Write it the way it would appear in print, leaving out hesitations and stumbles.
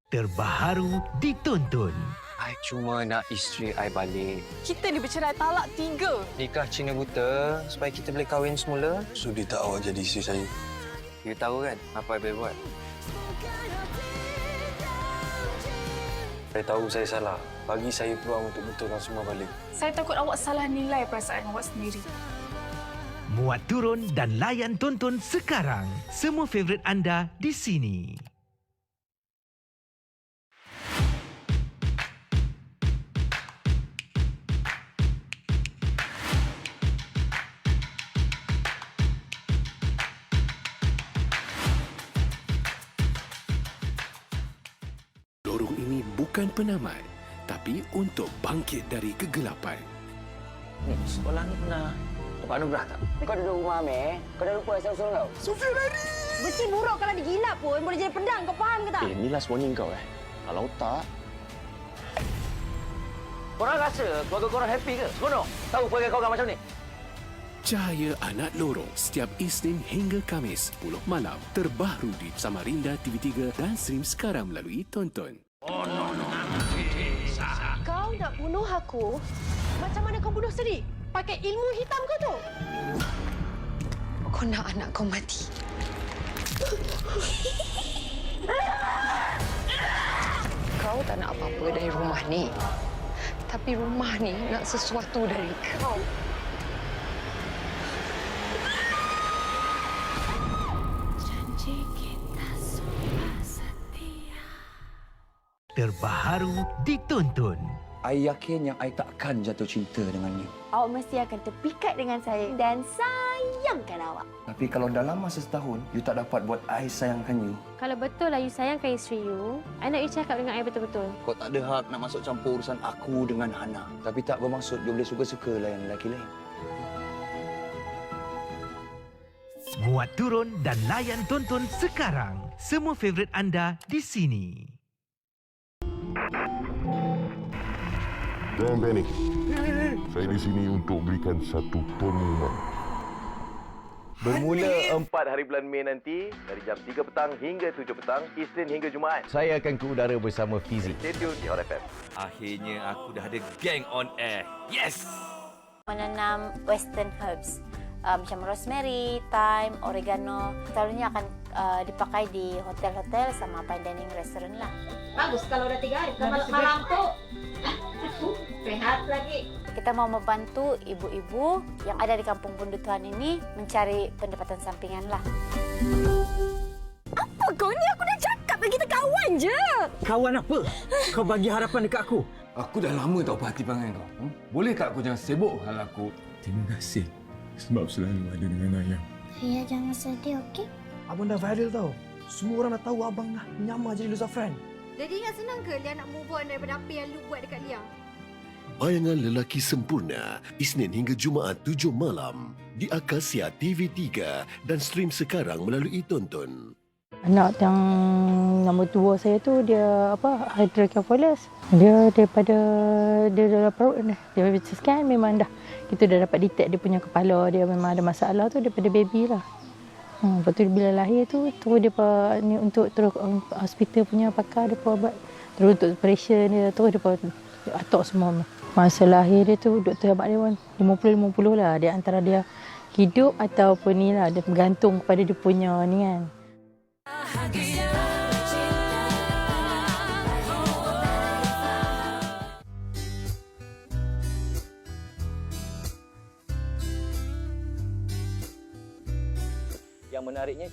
Terbaru ditonton. I cuma nak isteri I balik. Kita ni bercerai talak 3. Nikah Cina buta supaya kita boleh kahwin semula. Sudi tak awak jadi isteri saya? You tahu kan apa I boleh buat? Saya tahu saya salah. Bagi saya peluang untuk betulkan semua balik. Saya takut awak salah nilai perasaan awak sendiri. Muat turun dan layan tonton sekarang. Semua favourite anda di sini. Lorong ini bukan penamat, tapi untuk bangkit dari kegelapan. Ni, sekolah ni pernah dapat anugerah tak? Kau duduk rumah Amir, kau dah lupa asal usul kau? Sofia lari! Besi buruk kalau digilap pun boleh jadi pedang, kau faham ke tak? Ni last warning kau Kalau tak... Korang rasa keluarga korang happy ke? Seronok? Tahu keluarga korang macam ni? Cahaya Anak Lorong setiap Isnin hingga Kamis 10 malam. Terbaru di Samarinda TV3 dan stream sekarang melalui Tonton. Kau nak bunuh aku? Macam mana kau bunuh sendiri? Pakai ilmu hitam kau tu? Kau nak anak kau mati. Kau tak nak apa-apa dari rumah ni. Tapi rumah ni nak sesuatu dari kau. Terbaru ditonton. I yakin yang I takkan jatuh cinta dengannya. Awak mesti akan terpikat dengan saya dan sayangkan awak. Tapi kalau dalam masa setahun, you tak dapat buat I sayangkan you. Kalau betul lah you sayangkan isteri you, I nak you cakap dengan I betul-betul. Kau tak ada hak nak masuk campur urusan aku dengan Hana. Tapi tak bermaksud you boleh suka-suka layan lelaki lain. Muat turun dan layan tonton sekarang. Semua favourite anda di sini. Jangan panik. Saya di sini untuk berikan satu pengumuman. Bermula 4 hari bulan Mei nanti dari jam 3 petang hingga 7 petang, Isnin hingga Jumaat. Saya akan ke udara bersama Fizi. Stay tune di Hot FM. Akhirnya aku dah ada geng on air. Yes! Menanam western herbs macam rosemary, thyme, oregano. Selalunya akan dipakai di hotel-hotel sama fine dining restaurant lah. Bagus kalau dah 3 hari. Malam tu sehat lagi. Kita mau membantu ibu-ibu yang ada di kampung Bundutuhan ini mencari pendapatan sampingan lah. Apa kau ni? Aku dah cakap kita kawan je. Kawan apa? Kau bagi harapan dekat aku. Aku dah lama tahu hati perangai kau. Boleh tak kau jangan sibuk hal aku? Terima kasih sebab selalu ada dengan ayah. Ya, jangan sedih, okey? Abang dah viral tau. Semua orang dah tahu abang dah menyamar jadi Luz Afran. Jadi ingat senang ke Lia nak move on daripada apa yang lu buat dekat Lia? Bayangan Lelaki Sempurna, Isnin hingga Jumaat 7 malam. Di Akasia TV3 dan stream sekarang melalui Tonton. Anak yang nombor 2 saya tu dia hydrocephalus. Dia daripada dia dalam perut ni. Dia scan memang dah kita dah dapat detect dia punya kepala dia memang ada masalah tu daripada baby lah. Lepas tu bila lahir tu terus dia ni untuk terus hospital punya pakar dia buat terus untuk operation dia terus dia atok semua. Masa lahir dia tu doktor abang dia pun 50-50 lah. Dia antara dia hidup ataupun ni lah. Dia bergantung kepada dia punya ni kan. Yang menariknya